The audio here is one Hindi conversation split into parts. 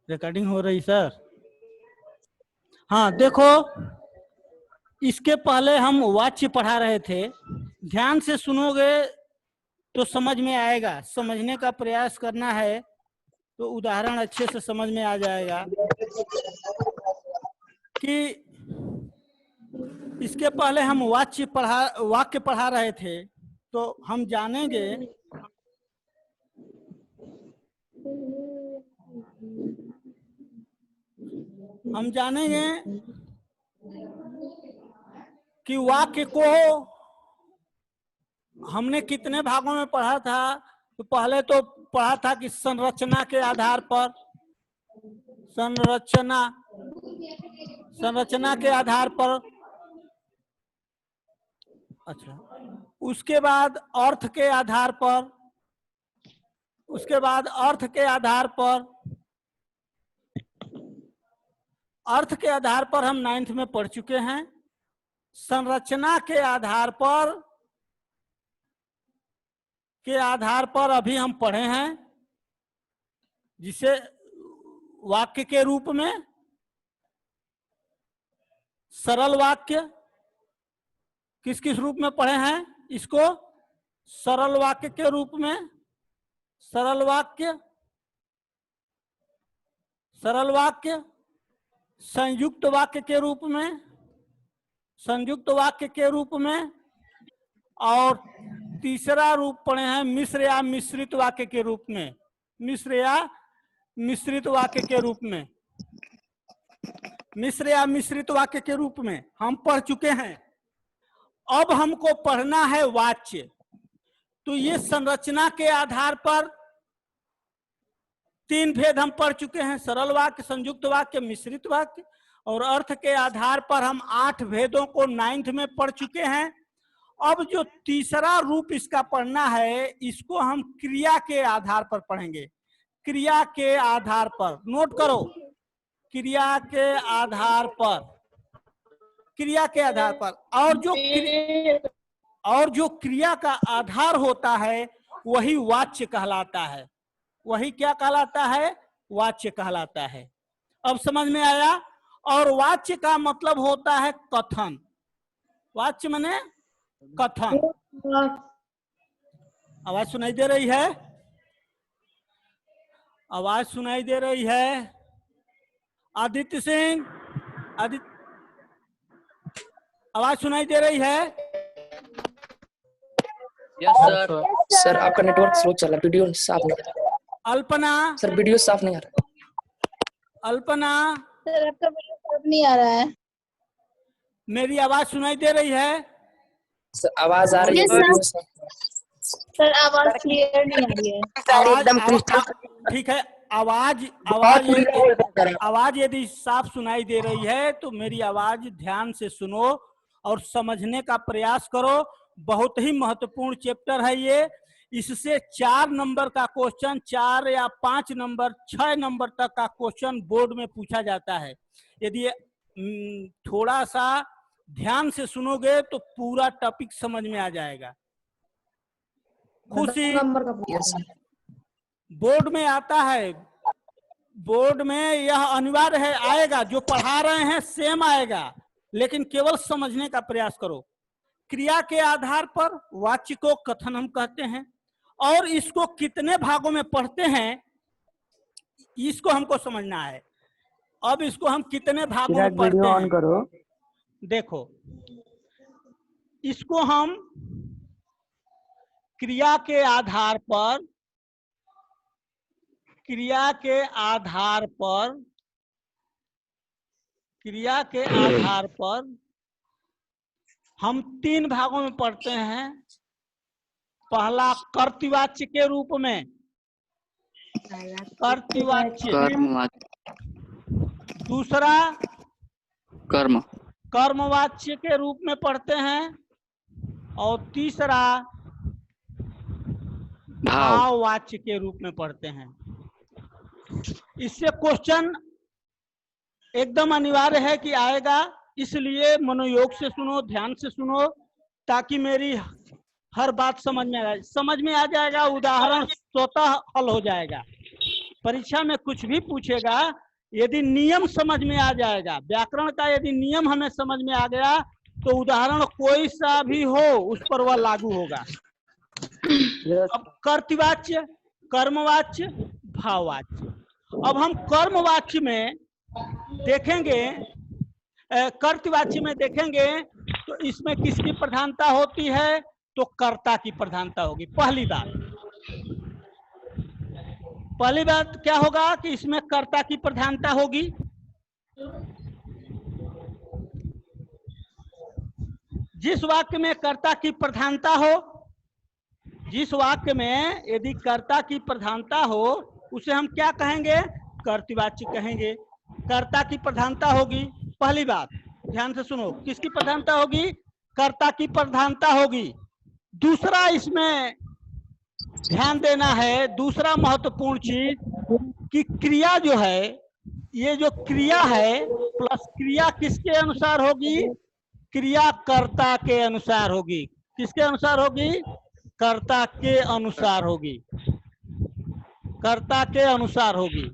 रिकॉर्डिंग हो रही सर। हाँ देखो, इसके पहले हम वाच्य पढ़ा रहे थे, ध्यान से सुनोगे तो समझ में आएगा, समझने का प्रयास करना है तो उदाहरण अच्छे से समझ में आ जाएगा। कि इसके पहले हम वाक्य पढ़ा रहे थे, तो हम जानेंगे कि वाक्य को हमने कितने भागों में पढ़ा था। तो पहले तो पढ़ा था कि संरचना के आधार पर, संरचना के आधार पर, अच्छा, उसके बाद अर्थ के आधार पर, उसके बाद अर्थ के आधार पर, अर्थ के आधार पर हम 9th में पढ़ चुके हैं। संरचना के आधार पर अभी हम पढ़े हैं, जिसे वाक्य के रूप में, सरल वाक्य, किस किस रूप में पढ़े हैं इसको, सरल वाक्य के रूप में, सरल वाक्य, संयुक्त वाक्य के रूप में, संयुक्त वाक्य के रूप में, और तीसरा रूप पढ़े हैं मिश्र या मिश्रित वाक्य के रूप में, मिश्र या मिश्रित वाक्य के रूप में, मिश्र या मिश्रित वाक्य के रूप में हम पढ़ चुके हैं। अब हमको पढ़ना है वाच्य। तो ये संरचना के आधार पर 3 भेद हम पढ़ चुके हैं, सरल वाक्य, संयुक्त वाक्य, मिश्रित वाक्य। और अर्थ के आधार पर हम 8 भेदों को 9th में पढ़ चुके हैं। अब जो तीसरा रूप इसका पढ़ना है, इसको हम क्रिया के आधार पर पढ़ेंगे। क्रिया के आधार पर, नोट करो, क्रिया के आधार पर, क्रिया के आधार पर। और जो क्रिया का आधार होता है वही वाच्य कहलाता है। वही क्या कहलाता है? वाच्य कहलाता है। अब समझ में आया? और वाच्य का मतलब होता है कथन। वाच्य माने कथन। आवाज सुनाई दे रही है? आवाज सुनाई दे रही है? आदित्य सिंह, आवाज सुनाई दे रही है? Yes sir. सर आपका नेटवर्क स्लो चल रहा है, वीडियो साफ नहीं आ रहा। अल्पना, सर वीडियो साफ नहीं आ रहा। अल्पना, सर आपका वीडियो साफ नहीं आ रहा है। मेरी आवाज सुनाई दे रही है? सर आवाज आ रही है, वीडियो सर आवाज क्लियर नहीं आ रही है। एकदम क्रिस्टल। ठीक है, आवाज यदि साफ सुनाई दे रही है तो मेरी आवाज ध्यान से सुनो और समझने का प्रयास करो। बहुत ही महत्वपूर्ण चैप्टर है ये। इससे 4 नंबर का क्वेश्चन, 4 या 5 नंबर, 6 नंबर तक का क्वेश्चन बोर्ड में पूछा जाता है। यदि थोड़ा सा ध्यान से सुनोगे तो पूरा टॉपिक समझ में आ जाएगा। खुशी बोर्ड में आता है, बोर्ड में यह अनिवार्य है, आएगा। जो पढ़ा रहे हैं सेम आएगा, लेकिन केवल समझने का प्रयास करो। क्रिया के आधार पर वाच्य को कथन हम कहते हैं, और इसको कितने भागों में पढ़ते हैं इसको हमको समझना है। अब इसको हम कितने भागों में पढ़ते हैं, करो। देखो, इसको हम क्रिया के आधार पर, क्रिया के आधार पर, क्रिया के आधार पर हम 3 भागों में पढ़ते हैं। पहला कर्तृवाच्य के रूप में, कर्तृवाच्य। दूसरा कर्मवाच्य के रूप में पढ़ते हैं, और तीसरा भाववाच्य के रूप में पढ़ते हैं। इससे क्वेश्चन एकदम अनिवार्य है कि आएगा, इसलिए मनोयोग से सुनो, ध्यान से सुनो, ताकि मेरी हर बात समझ में आ जाए। समझ में आ जाएगा, उदाहरण स्वतः हल हो जाएगा। परीक्षा में कुछ भी पूछेगा, यदि नियम समझ में आ जाएगा, व्याकरण का यदि नियम हमें समझ में आ गया तो उदाहरण कोई सा भी हो उस पर वह लागू होगा। अब कर्तवाच्य, कर्मवाच्य, भाववाच्य। अब हम कर्मवाच्य में देखेंगे, कर्तवाच्य में देखेंगे तो इसमें किसकी प्रधानता होती है? तो कर्ता की प्रधानता होगी। पहली बात क्या होगा कि इसमें कर्ता की प्रधानता होगी। जिस वाक्य में कर्ता की प्रधानता हो, जिस वाक्य में यदि कर्ता की प्रधानता हो उसे हम क्या कहेंगे? कर्तवाच्य कहेंगे। कर्ता की प्रधानता होगी। पहली बात ध्यान से सुनो, किसकी प्रधानता होगी? कर्ता की प्रधानता होगी। दूसरा इसमें ध्यान देना है, दूसरा महत्वपूर्ण चीज कि क्रिया जो है, ये जो क्रिया है प्लस क्रिया किसके अनुसार होगी? क्रिया कर्ता के अनुसार होगी। किसके अनुसार होगी? कर्ता के अनुसार होगी। कर्ता के अनुसार होगी।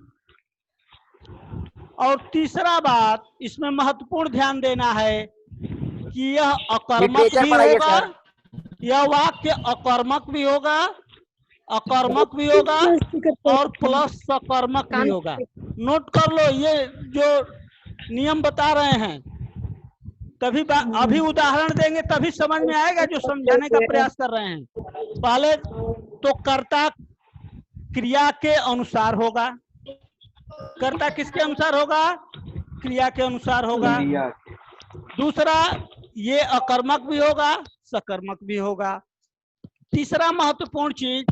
और तीसरा बात इसमें महत्वपूर्ण ध्यान देना है कि यह अकर्मक भी होगा, यह वाक्य अकर्मक भी होगा, अकर्मक भी होगा और प्लस सकर्मक भी होगा। नोट कर लो, ये जो नियम बता रहे हैं तभी अभी उदाहरण देंगे तभी समझ में आएगा जो समझाने का प्रयास कर रहे हैं। पहले तो कर्ता क्रिया के अनुसार होगा। कर्ता किसके अनुसार होगा? क्रिया के अनुसार होगा। दूसरा ये अकर्मक भी होगा, सकर्मक भी होगा। तीसरा महत्वपूर्ण चीज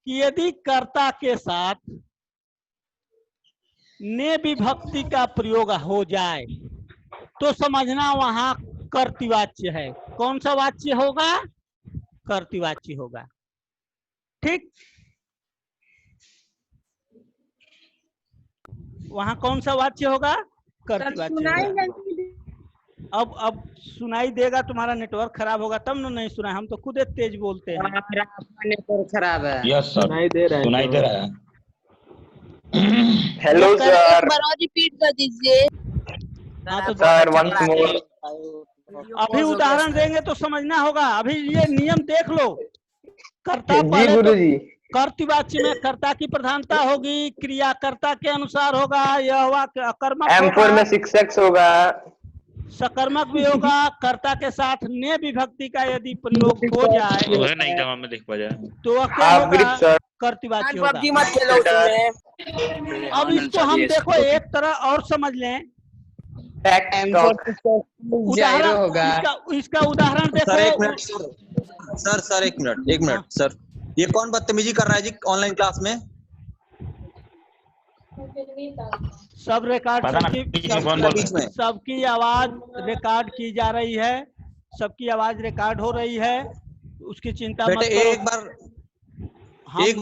कि यदि कर्ता के साथ ने विभक्ति का प्रयोग हो जाए तो समझना वहां कर्तवाच्य है। कौन सा वाच्य होगा? कर्तवाच्य होगा। ठीक, वहां कौन सा वाच्य होगा? कर्तवाच्य होगा। अब सुनाई देगा, तुम्हारा नेटवर्क खराब होगा तब न नहीं सुना। हम तो खुद तेज बोलते हैं। नेटवर्क खराब है। यस सर, सुनाई दे रहा है। Hello sir. रिपीट कर दीजिए सर वंस मोर। अभी उदाहरण देंगे तो समझना होगा। अभी ये नियम देख लो। कर्ता जी पहले तो गुरुजी। कर्तवाच्य में कर्ता की प्रधानता होगी, क्रिया कर्ता के अनुसार होगा, यह वाक्य अकर्मक M4 में होगा, 6x होगा, सकर्मक भी होगा। कर्ता के साथ ने विभक्ति का यदि प्रयोग हो जाए तो वह क्या हाफ ग्रिप होगा? सर। कर्तवाच्य होगा। पबजी मत खेलो उसमें। अब इसको हम देखो एक तरह और समझ लें। जायरो होगा। इसका उदाहरण देखो। सर एक मिनट सर एक मिनट सर, ये कौन बदतमीजी कर रहा है जी ऑनलाइन क्लास में? सब रिकॉर्ड, सबकी आवाज रिकॉर्ड की जा रही है। सबकी आवाज रिकॉर्ड हो रही है, उसकी चिंता मत बेटे। करो। एक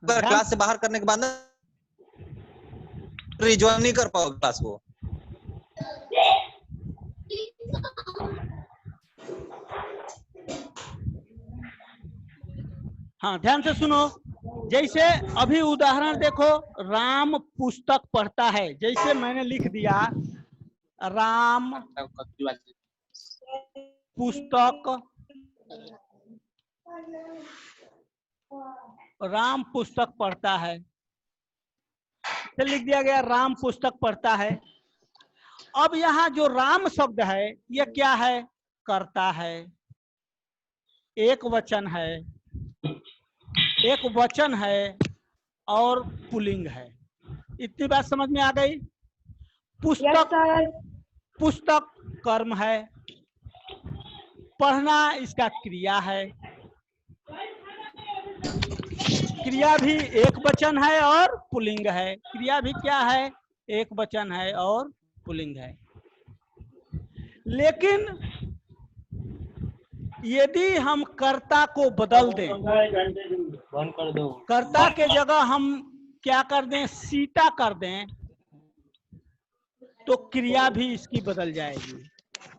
बार क्लास से बाहर करने के बाद ना रिज्वाइन नहीं कर पाओगे क्लास को। हाँ, ध्यान से सुनो। जैसे अभी उदाहरण देखो, राम पुस्तक पढ़ता है। जैसे मैंने लिख दिया राम पुस्तक पढ़ता है, तो लिख दिया गया राम पुस्तक पढ़ता है। अब यहाँ जो राम शब्द है ये क्या है? कर्ता है, एक वचन है और पुल्लिंग है। इतनी बात समझ में आ गई? पुस्तक कर्म है, पढ़ना इसका क्रिया है। क्रिया भी एक वचन है और पुल्लिंग है। क्रिया भी क्या है? एक वचन है और पुल्लिंग है। लेकिन यदि हम कर्ता को बदल दें, कर्ता के जगह हम क्या कर दें? सीता कर दें, तो क्रिया भी इसकी बदल जाएगी।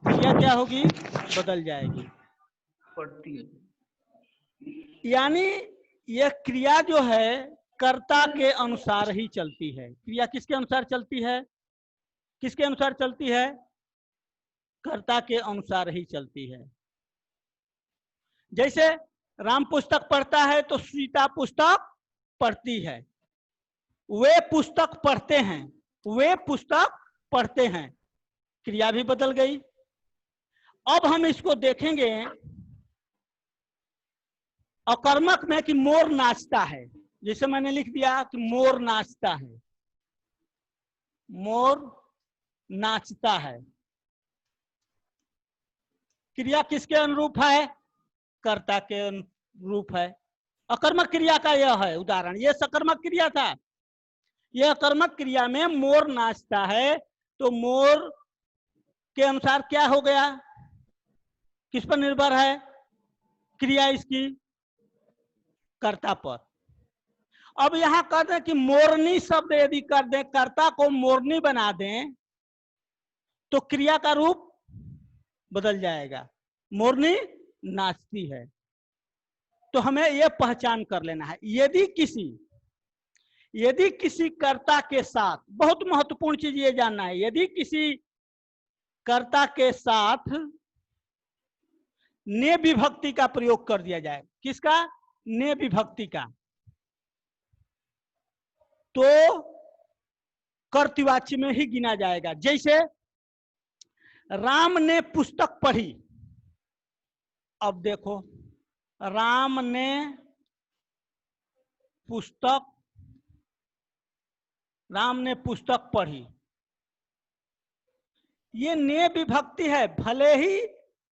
क्रिया क्या होगी? बदल जाएगी। यानी यह क्रिया जो है कर्ता के अनुसार ही चलती है। क्रिया किसके अनुसार चलती है? किसके अनुसार चलती है? कर्ता के अनुसार ही चलती है। जैसे राम पुस्तक पढ़ता है तो सीता पुस्तक पढ़ती है। वे पुस्तक पढ़ते हैं, वे पुस्तक पढ़ते हैं, क्रिया भी बदल गई। अब हम इसको देखेंगे अकर्मक में कि मोर नाचता है। जैसे मैंने लिख दिया कि मोर नाचता है, मोर नाचता है। क्रिया किसके अनुरूप है? कर्ता के अनुरूप है। अकर्मक क्रिया का यह है उदाहरण। यह सकर्मक क्रिया था, यह अकर्मक क्रिया में मोर नाचता है, तो मोर के अनुसार क्या हो गया? किस पर निर्भर है क्रिया इसकी? कर्ता पर। अब यहां कर दें कि मोरनी शब्द यदि कर दें, कर्ता को मोरनी बना दें, तो क्रिया का रूप बदल जाएगा। मोरनी नाचती है। तो हमें यह पहचान कर लेना है, यदि किसी कर्ता के साथ, बहुत महत्वपूर्ण चीज ये जानना है, यदि किसी कर्ता के साथ ने विभक्ति का प्रयोग कर दिया जाए, किसका? ने विभक्ति का, तो कर्तृवाच्य में ही गिना जाएगा। जैसे राम ने पुस्तक पढ़ी। अब देखो, राम ने पुस्तक पढ़ी, ये ने विभक्ति है। भले ही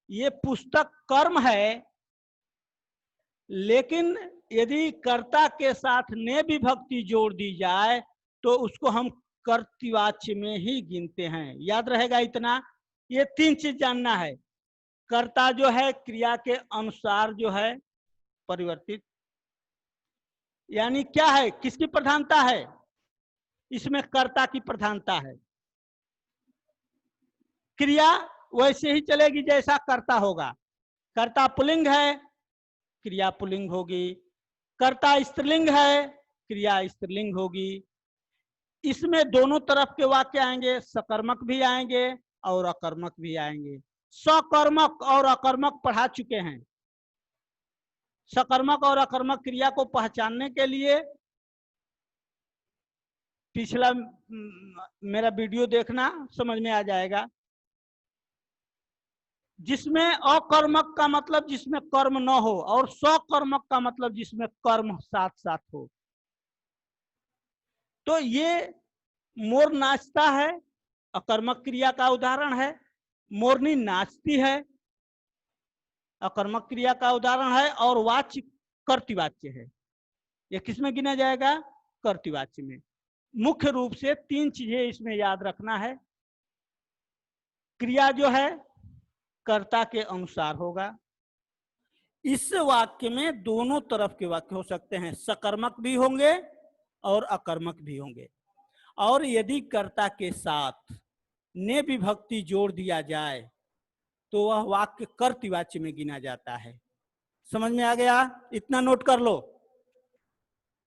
ये पुस्तक कर्म है, लेकिन यदि कर्ता के साथ ने विभक्ति जोड़ दी जाए तो उसको हम कर्तृवाच्य में ही गिनते हैं। याद रहेगा इतना। ये 3 चीज जानना है। कर्ता जो है क्रिया के अनुसार जो है परिवर्तित, यानी क्या है? किसकी प्रधानता है इसमें? कर्ता की प्रधानता है। क्रिया वैसे ही चलेगी जैसा कर्ता होगा। कर्ता पुल्लिंग है, क्रिया पुल्लिंग होगी। कर्ता स्त्रीलिंग है, क्रिया स्त्रीलिंग होगी। इसमें दोनों तरफ के वाक्य आएंगे, सकर्मक भी आएंगे और अकर्मक भी आएंगे। सकर्मक और अकर्मक पढ़ा चुके हैं। सकर्मक और अकर्मक क्रिया को पहचानने के लिए पिछला मेरा वीडियो देखना, समझ में आ जाएगा। जिसमें अकर्मक का मतलब जिसमें कर्म न हो, और सकर्मक का मतलब जिसमें कर्म साथ साथ हो। तो ये मोर नाचता है, अकर्मक क्रिया का उदाहरण है। मोरनी नाचती है, अकर्मक क्रिया का उदाहरण है। और वाच्य कर्तृवाच्य है। ये किसमें गिना जाएगा? कर्तृवाच्य में। मुख्य रूप से 3 चीजें इसमें याद रखना है। क्रिया जो है कर्ता के अनुसार होगा। इस वाक्य में दोनों तरफ के वाक्य हो सकते हैं, सकर्मक भी होंगे और अकर्मक भी होंगे। और यदि कर्ता के साथ ने विभक्ति जोड़ दिया जाए तो वह वाक्य कर्तृवाच्य में गिना जाता है। समझ में आ गया? इतना नोट कर लो।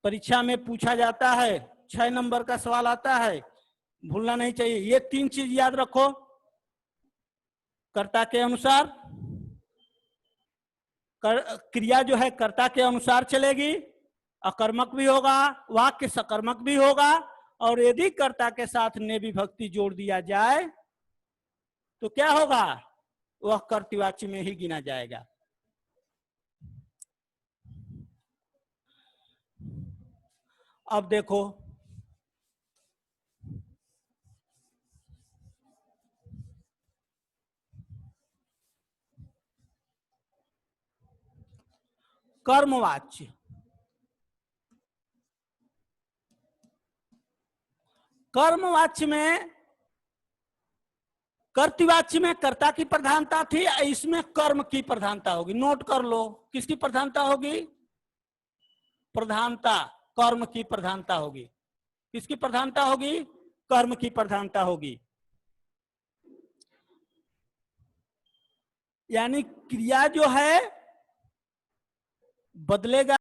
परीक्षा में पूछा जाता है, 6 नंबर का सवाल आता है, भूलना नहीं चाहिए। ये 3 चीज याद रखो। कर्ता के अनुसार, क्रिया जो है कर्ता के अनुसार चलेगी, अकर्मक भी होगा, वाक्य सकर्मक भी होगा। और यदि कर्ता के साथ ने विभक्ति जोड़ दिया जाए तो क्या होगा? वह कर्तृवाच्य में ही गिना जाएगा। अब देखो, कर्मवाच्य। कर्मवाच्य में कर्तृवाच्य में कर्ता की प्रधानता थी, इसमें कर्म की प्रधानता होगी। नोट कर लो, किसकी प्रधानता होगी? प्रधानता कर्म की प्रधानता होगी। किसकी प्रधानता होगी? कर्म की प्रधानता होगी। यानी क्रिया जो है बदलेगा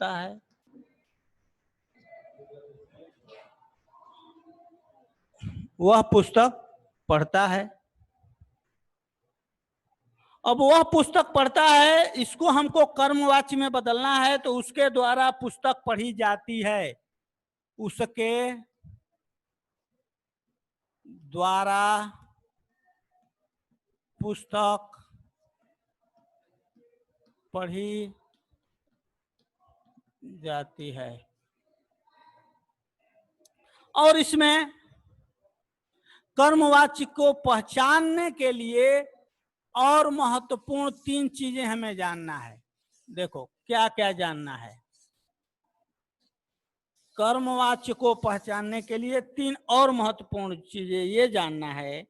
पढ़ता है, वह पुस्तक पढ़ता है। अब वह पुस्तक पढ़ता है, इसको हमको कर्मवाच्य में बदलना है, तो उसके द्वारा पुस्तक पढ़ी जाती है, उसके द्वारा पुस्तक पढ़ी जाती है। और इसमें कर्मवाच्य को पहचानने के लिए और महत्वपूर्ण 3 चीजें हमें जानना है। देखो क्या क्या जानना है। कर्मवाच्य को पहचानने के लिए 3 और महत्वपूर्ण चीजें ये जानना है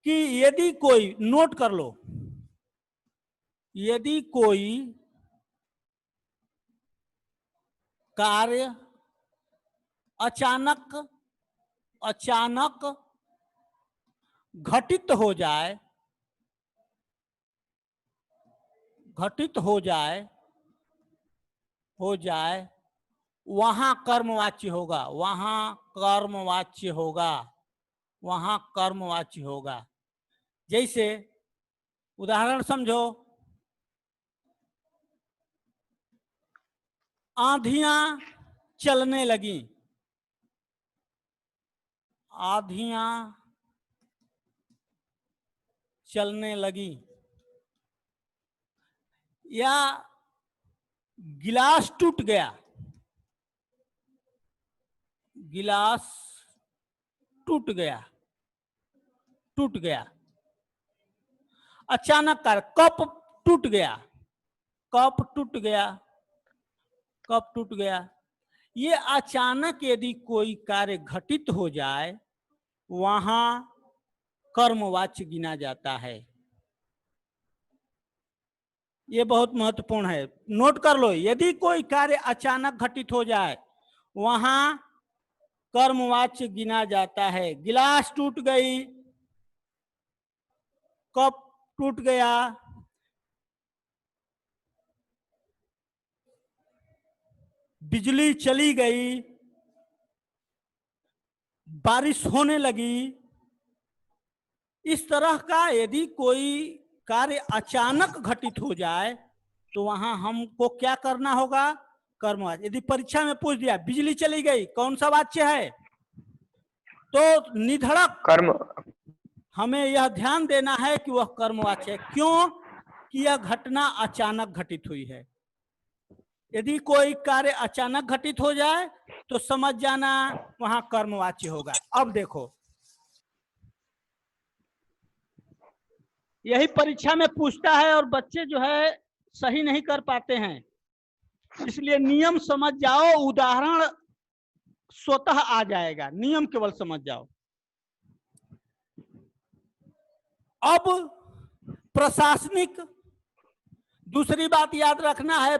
कि यदि कोई, नोट कर लो, यदि कोई कार्य अचानक घटित हो जाए, वहां कर्मवाच्य होगा, वहां कर्मवाच्य होगा। जैसे उदाहरण समझो, आंधियां चलने लगी, आंधियां चलने लगी, या गिलास टूट गया, गिलास टूट गया, अचानक कर, कप टूट गया। ये अचानक यदि कोई कार्य घटित हो जाए, वहां कर्मवाच्य गिना जाता है। ये बहुत महत्वपूर्ण है, नोट कर लो। यदि कोई कार्य अचानक घटित हो जाए, वहां कर्मवाच्य गिना जाता है। गिलास टूट गई, कप टूट गया, बिजली चली गई, बारिश होने लगी। इस तरह का यदि कोई कार्य अचानक घटित हो जाए, तो वहां हमको क्या करना होगा? कर्मवाच्य। यदि परीक्षा में पूछ दिया बिजली चली गई, कौन सा वाच्य है? तो निधड़क कर्म हमें यह ध्यान देना है कि वह कर्मवाच्य है। क्यों? कि यह घटना अचानक घटित हुई है। यदि कोई कार्य अचानक घटित हो जाए तो समझ जाना वहां कर्मवाच्य होगा। अब देखो, यही परीक्षा में पूछता है और बच्चे जो है सही नहीं कर पाते हैं, इसलिए नियम समझ जाओ, उदाहरण स्वतः आ जाएगा, नियम केवल समझ जाओ। अब प्रशासनिक, दूसरी बात याद रखना है,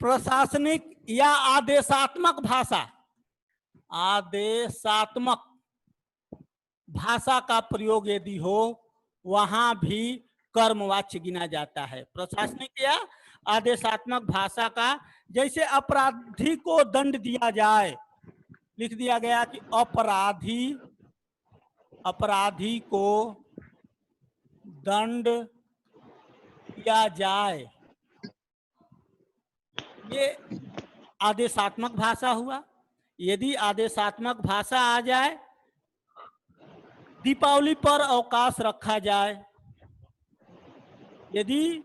प्रशासनिक या आदेशात्मक भाषा, आदेशात्मक भाषा का प्रयोग यदि हो, वहां भी कर्मवाच्य गिना जाता है। प्रशासनिक या आदेशात्मक भाषा का, जैसे अपराधी को दंड दिया जाए, लिख दिया गया कि अपराधी को दंड दिया जाए, ये आदेशात्मक भाषा हुआ। यदि आदेशात्मक भाषा आ जाए, दीपावली पर अवकाश रखा जाए, यदि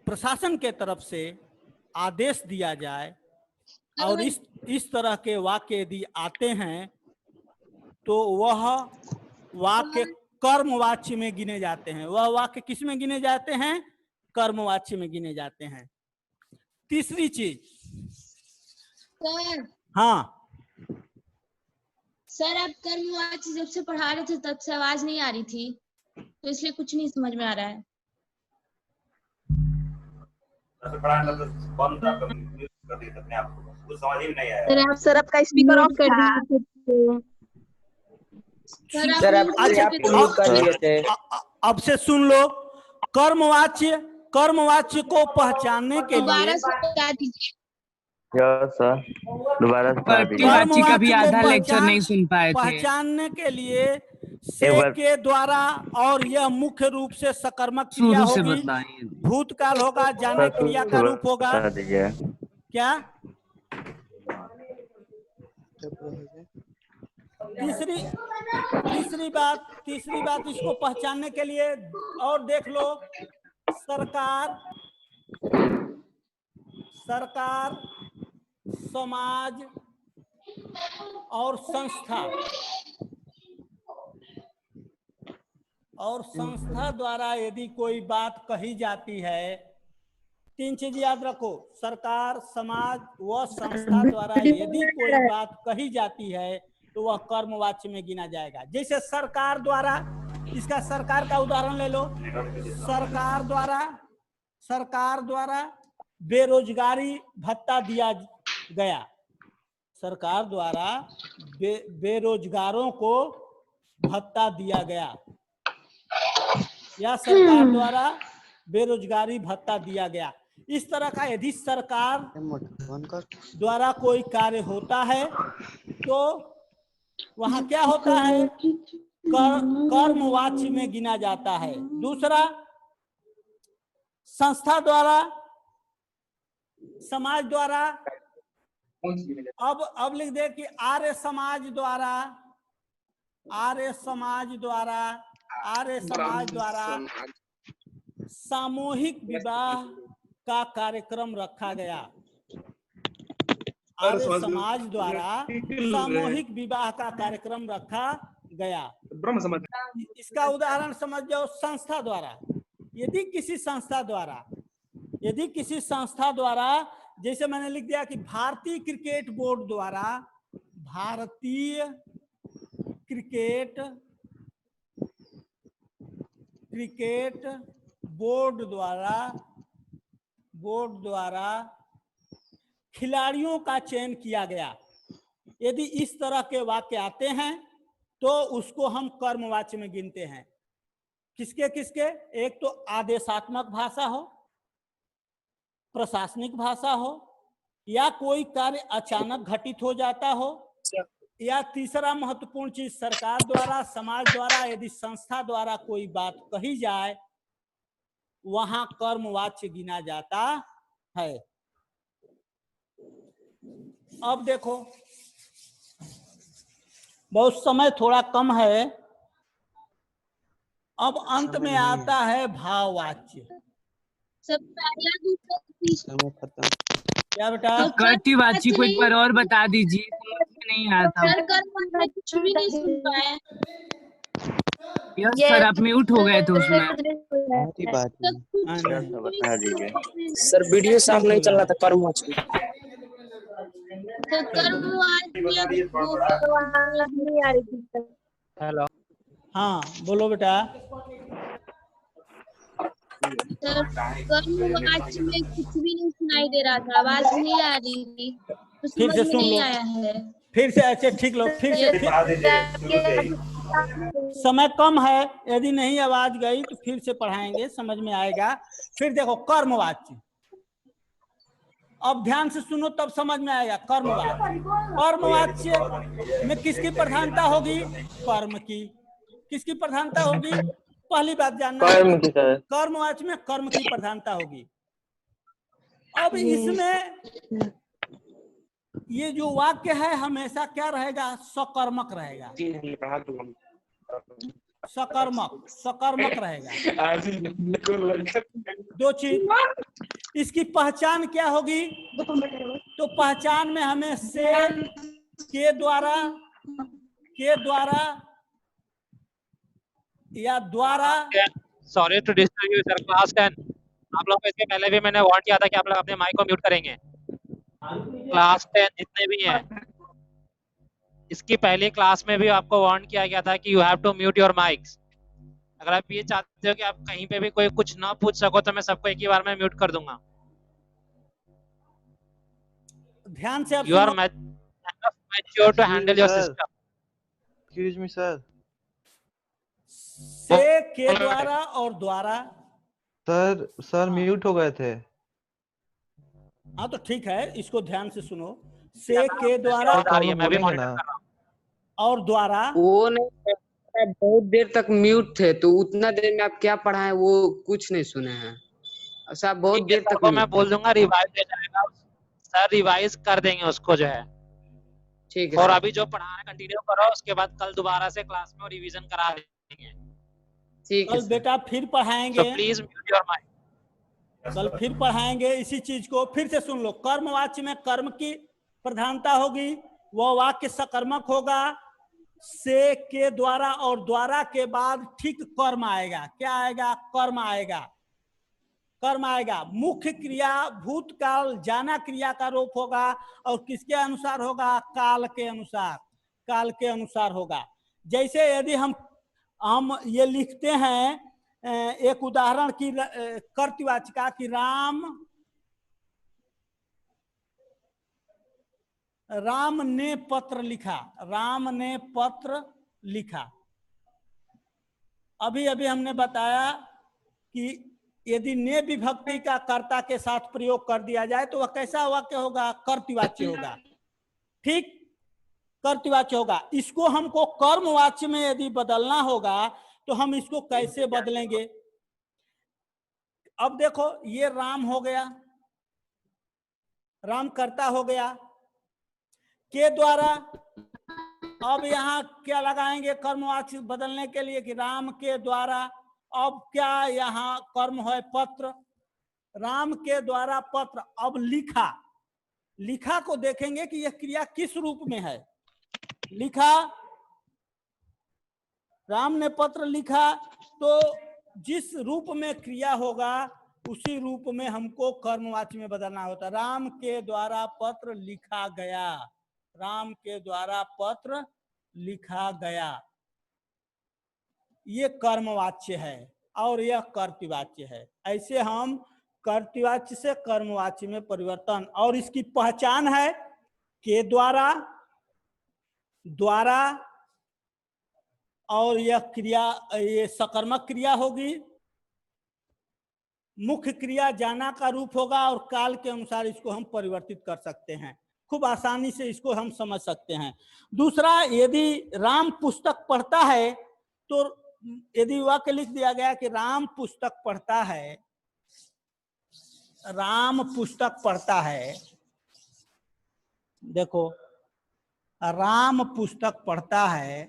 प्रशासन के तरफ से आदेश दिया जाए और इस तरह के वाक्य यदि आते हैं, तो वह वाक्य कर्मवाच्य में गिने जाते हैं। वह वाक्य किस में गिने जाते हैं? कर्मवाच्य में गिने जाते हैं। तीसरी चीज, सर, हाँ सर आप कर्मवाच्य जब से पढ़ा रहे थे तब से आवाज नहीं आ रही थी, तो इसलिए कुछ नहीं समझ में आ रहा है। दिए थे अपने आप को, कुछ समझ ही नहीं आया। सर आपका स्पीकर ऑफ कर दिया। सर आप अच्छा, म्यूट कर दिए थे। अब से सुन लो, कर्मवाच्य को पहचानने के दोबारा लिए से बता दीजिए। यस सर, दोबारा से बता दीजिए। कर्मवाची का भी कर्मवाच्य को आधा लेक्चर नहीं सुन पाए थे। पहचानने के लिए से एक बार- के द्वारा, और यह मुख्य रूप से सकर्मक क्रिया शुरू से होगी, बताइए। भूतकाल होगा, जाने सर, क्रिया का रूप होगा। बता दीजिए। क्या तीसरी बात इसको पहचानने के लिए और देख लो, सरकार, समाज और संस्था द्वारा यदि कोई बात कही जाती है, 3 चीज याद रखो, सरकार, समाज व संस्था द्वारा यदि कोई बात कही जाती है तो वह कर्मवाच्य में गिना जाएगा। जैसे सरकार द्वारा, इसका सरकार का उदाहरण ले लो, सरकार द्वारा बेरोजगारी भत्ता दिया गया, सरकार द्वारा बेरोजगारों को भत्ता दिया गया, या सरकार द्वारा बेरोजगारी भत्ता दिया गया। इस तरह का यदि सरकार द्वारा कोई कार्य होता है तो वहां क्या होता है, कर्मवाच्य में गिना जाता है। दूसरा, संस्था द्वारा, समाज द्वारा, अब लिख दे कि आर्य समाज द्वारा सामूहिक विवाह का कार्यक्रम रखा गया। आर्य समाज द्वारा सामूहिक विवाह का कार्यक्रम रखा गया। इसका उदाहरण समझ जाओ, संस्था द्वारा, यदि किसी संस्था द्वारा, जैसे मैंने लिख दिया कि भारतीय क्रिकेट बोर्ड द्वारा खिलाड़ियों का चयन किया गया। यदि इस तरह के वाक्य आते हैं तो उसको हम कर्मवाच्य में गिनते हैं। किसके? एक तो आदेशात्मक भाषा हो, प्रशासनिक भाषा हो, या कोई कार्य अचानक घटित हो जाता हो, या तीसरा महत्वपूर्ण चीज, सरकार द्वारा, समाज द्वारा, यदि संस्था द्वारा कोई बात कही जाए वहां कर्मवाच्य गिना जाता है। अब देखो, बहुत समय थोड़ा कम है, अब अंत में आता है भाववाच्य। क्या बेटा? कर्तृवाची को एक बार और बता दीजिए, समझ में नहीं आया था। कुछ भी नहीं सुन पाए। यस सर, आप म्यूट हो गए थे उसमें। बता दीजिए। सर वीडियो साफ नहीं चल रहा था कर्मवाच्य में। तो कर्मवाच्य नहीं आ रही थी। हेलो, हाँ बोलो बेटा। कर्मवाच्य में कुछ भी नहीं सुनाई दे रहा था, आवाज नहीं आ रही थी, तो फिर से समझ में सुन नहीं लो। आया है। फिर से अच्छा ठीक लो, फिर समय कम है, यदि नहीं आवाज गई तो फिर से पढ़ाएंगे, समझ में आएगा। फिर देखो कर्मवाच्य, अब ध्यान से सुनो तब समझ में आएगा। कर्मवाच्य में किसकी प्रधानता होगी? कर्म की। किसकी प्रधानता होगी? पहली बात जानना, कर्मवाच्य में कर्म की प्रधानता होगी। अब इसमें ये जो वाक्य है हमेशा क्या रहेगा? सकर्मक रहेगा, सकर्मक रहेगा। दो चीज, इसकी पहचान क्या होगी? तो पहचान में हमें से, के द्वारा या द्वारा। Sorry to disturb you sir, class 10 आप लोग को इसके पहले भी मैंने वार्न किया था कि आप लोग अपने माइक को म्यूट करेंगे। क्लास 10 जितने भी हैं, इसकी पहली क्लास में भी आपको वार्न किया गया था कि you have to mute your mics. अगर आप ये चाहते हो कि आप कहीं पे भी कोई कुछ ना पूछ सको तो मैं सबको एक ही बार में म्यूट कर दूंगा। ध्यान से आप You are सुनो। mature to handle your system. Excuse me, sir. से के द्वारा और द्वारा। सर म्यूट हो गए थे। हाँ तो ठीक है, इसको ध्यान से सुनो। से के द्वारा आ रही है, मैं भी बोलेंगे मॉनिटर ना। कर रहा हूँ। और द्वारा। वो नहीं, आप बहुत देर तक म्यूट थे, तो उतना देर में आप क्या पढ़ाए वो कुछ नहीं सुने हैं। अच्छा, आप बहुत ठीक है देर सर, तक वो म्यूट मैं बोल दूंगा, रिवाइज हो जाएगा सर, रिवाइज कर देंगे उसको जो है। ठीक है और सर। अभी जो पढ़ा रहे कंटिन्यू करो, उसके बाद कल दोबारा से क्लास में रिवीजन करा देंगे। ठीक है कल सर। बेटा फिर पढ़ाएंगे। So please mute your mic. कल फिर पढ़ाएंगे इसी चीज को। फिर से सुन लो, कर्मवाच्य में कर्म की प्रधानता होगी, वह वाक्य सकर्मक होगा। से के द्वारा और द्वारा के बाद ठीक कर्म आएगा। क्या आएगा? कर्म आएगा। कर्म आएगा। मुख्य क्रिया भूतकाल जाना क्रिया का रूप होगा और किसके अनुसार होगा? काल के अनुसार। काल के अनुसार होगा। जैसे यदि हम ये लिखते हैं, एक उदाहरण की कर्तवाचिका की राम ने पत्र लिखा। राम ने पत्र लिखा। अभी अभी हमने बताया कि यदि ने विभक्ति का कर्ता के साथ प्रयोग कर दिया जाए तो वह कैसा वाक्य होगा? कर्तवाच्य होगा। ठीक, कर्तवाच्य होगा। इसको हमको कर्मवाच्य में यदि बदलना होगा तो हम इसको कैसे बदलेंगे? अब देखो, ये राम हो गया, राम कर्ता हो गया। के द्वारा अब यहाँ क्या लगाएंगे कर्मवाच्य बदलने के लिए कि राम के द्वारा। अब क्या यहाँ कर्म है? पत्र। राम के द्वारा पत्र। अब लिखा। लिखा को देखेंगे कि यह क्रिया किस रूप में है। लिखा, राम ने पत्र लिखा, तो जिस रूप में क्रिया होगा उसी रूप में हमको कर्मवाच्य में बदलना होता है। राम के द्वारा पत्र लिखा गया। राम के द्वारा पत्र लिखा गया, ये कर्मवाच्य है और यह कर्तवाच्य है। ऐसे हम कर्तवाच्य से कर्मवाच्य में परिवर्तन, और इसकी पहचान है के द्वारा, द्वारा, और यह क्रिया, ये सकर्मक क्रिया होगी। मुख्य क्रिया जाना का रूप होगा और काल के अनुसार इसको हम परिवर्तित कर सकते हैं। खूब आसानी से इसको हम समझ सकते हैं। दूसरा, यदि राम पुस्तक पढ़ता है तो यदि वाक्य लिख दिया गया कि राम पुस्तक पढ़ता है, राम पुस्तक पढ़ता है, देखो राम पुस्तक पढ़ता है,